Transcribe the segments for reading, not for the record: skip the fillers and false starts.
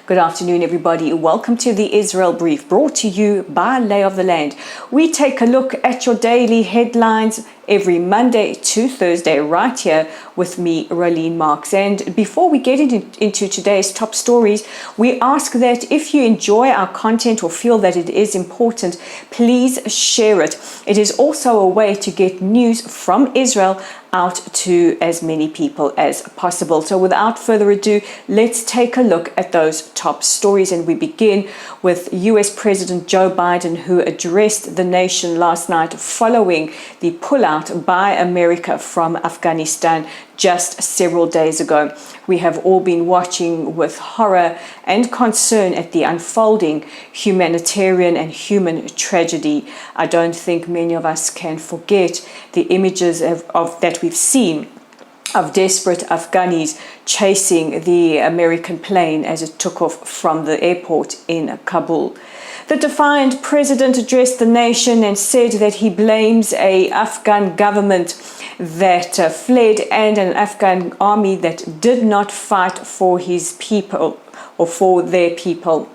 Good afternoon, everybody. Welcome to the Israel Brief, brought to you by Lay of the Land. We take a look at your daily headlines every Monday to Thursday right here with me, Raylene Marks. And before we get into today's top stories, we ask that if you enjoy our content or feel that it is important, please share it. It is also a way to get news from Israel out to as many people as possible. So without further ado, let's take a look at those top stories. And we begin with US President Joe Biden, who addressed the nation last night following the pullout by America from Afghanistan just several days ago. We have all been watching with horror and concern at the unfolding humanitarian and human tragedy. I don't think many of us can forget the images of that we've seen of desperate Afghanis chasing the American plane as it took off from the airport in Kabul. The defiant president addressed the nation and said that he blames an Afghan government that fled and an Afghan army that did not fight for his people or for their people.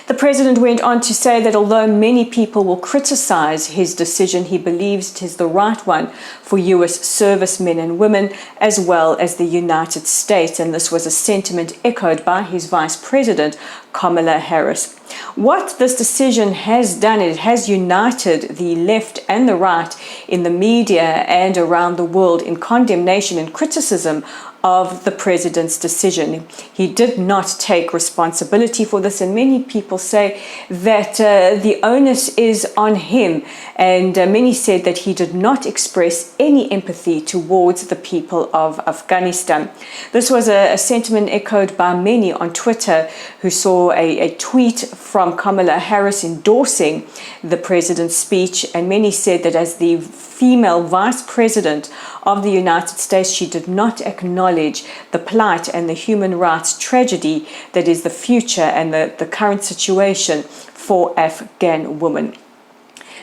The president went on to say that although many people will criticize his decision, he believes it is the right one for US servicemen and women as well as the United States. And this was a sentiment echoed by his vice president, Kamala Harris. What this decision has done, it has united the left and the right in the media and around the world in condemnation and criticism of the president's decision. He did not take responsibility for this, and many people say that the onus is on him, and many said that he did not express any empathy towards the people of Afghanistan. This was a sentiment echoed by many on Twitter who saw a tweet from Kamala Harris endorsing the president's speech, and many said that as the female vice president of the United States, she did not acknowledge the plight and the human rights tragedy that is the future and the current situation for Afghan women.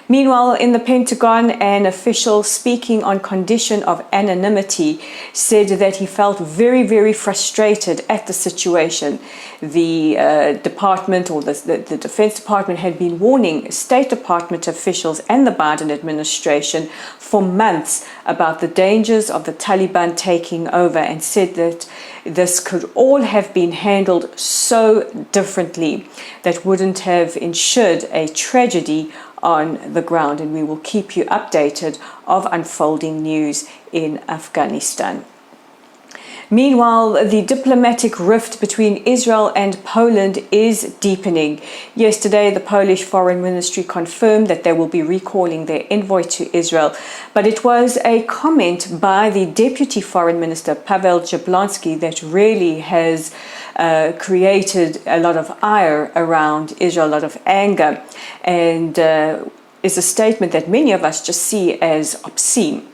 Meanwhile, in the Pentagon, an official speaking on condition of anonymity said that he felt very, very frustrated at the situation. The department or the Defense Department had been warning State Department officials and the Biden administration for months about the dangers of the Taliban taking over, and said that this could all have been handled so differently that wouldn't have ensured a tragedy on the ground. And we will keep you updated of unfolding news in Afghanistan. Meanwhile, the diplomatic rift between Israel and Poland is deepening. Yesterday, the Polish Foreign Ministry confirmed that they will be recalling their envoy to Israel, but it was a comment by the Deputy Foreign Minister, Paweł Jablonski, that really has created a lot of ire around Israel, a lot of anger, and is a statement that many of us just see as obscene.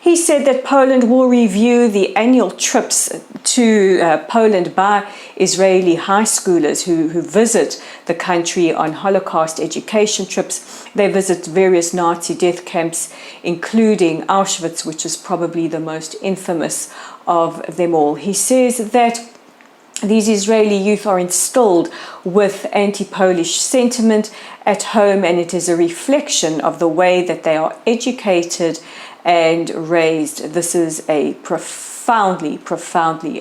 He said that Poland will review the annual trips to Poland by Israeli high schoolers who visit the country on Holocaust education trips. They visit various Nazi death camps, including Auschwitz, which is probably the most infamous of them all. He says that these Israeli youth are instilled with anti-Polish sentiment at home, and it is a reflection of the way that they are educated and raised. This is a profoundly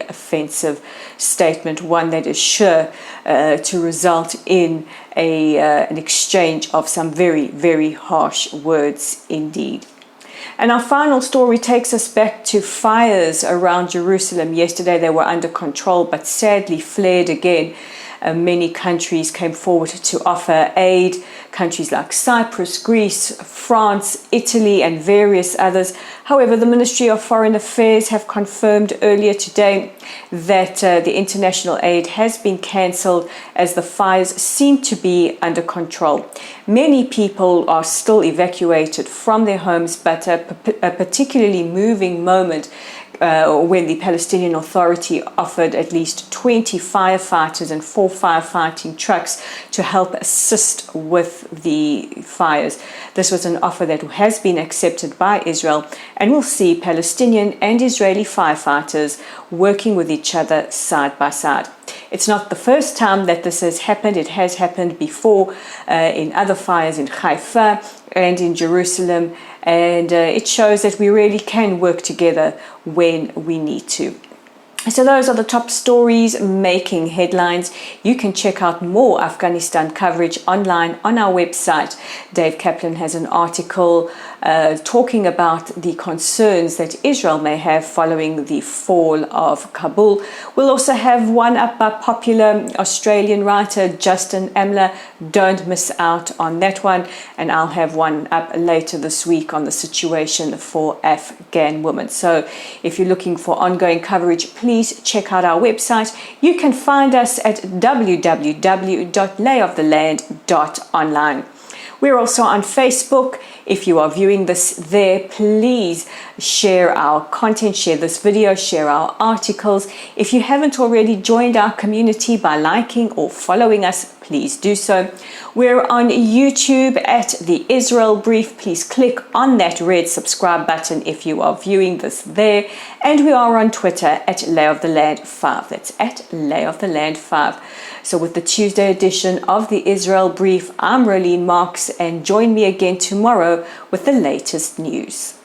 offensive statement, one that is sure to result in an exchange of some very, very harsh words indeed. And our final story takes us back to fires around Jerusalem. Yesterday they were under control, but sadly flared again. Many countries came forward to offer aid. Countries like Cyprus, Greece, France, Italy, and various others. However, the Ministry of Foreign Affairs have confirmed earlier today that the international aid has been cancelled as the fires seem to be under control. Many people are still evacuated from their homes, but a particularly moving moment when the Palestinian Authority offered at least 20 firefighters and 4 firefighting trucks to help assist with the fires. This was an offer that has been accepted by Israel and will see Palestinian and Israeli firefighters working with each other side by side. It's not the first time that this has happened. It has happened before in other fires in Haifa and in Jerusalem. And it shows that we really can work together when we need to. So those are the top stories making headlines. You can check out more Afghanistan coverage online on our website. Dave Kaplan has an article talking about the concerns that Israel may have following the fall of Kabul. We'll also have one up by popular Australian writer Justin Amler. Don't miss out on that one. And I'll have one up later this week on the situation for Afghan women. So if you're looking for ongoing coverage, please check out our website. You can find us at www.layoftheland.online. We're also on Facebook. If you are viewing this there, please share our content, share this video, share our articles. If you haven't already joined our community by liking or following us, please do so. We're on YouTube at The Israel Brief. Please click on that red subscribe button if you are viewing this there. And we are on Twitter at Lay of the Land 5. That's at Lay of the Land 5. So with the Tuesday edition of The Israel Brief, I'm Rolene Marks, and join me again tomorrow with the latest news.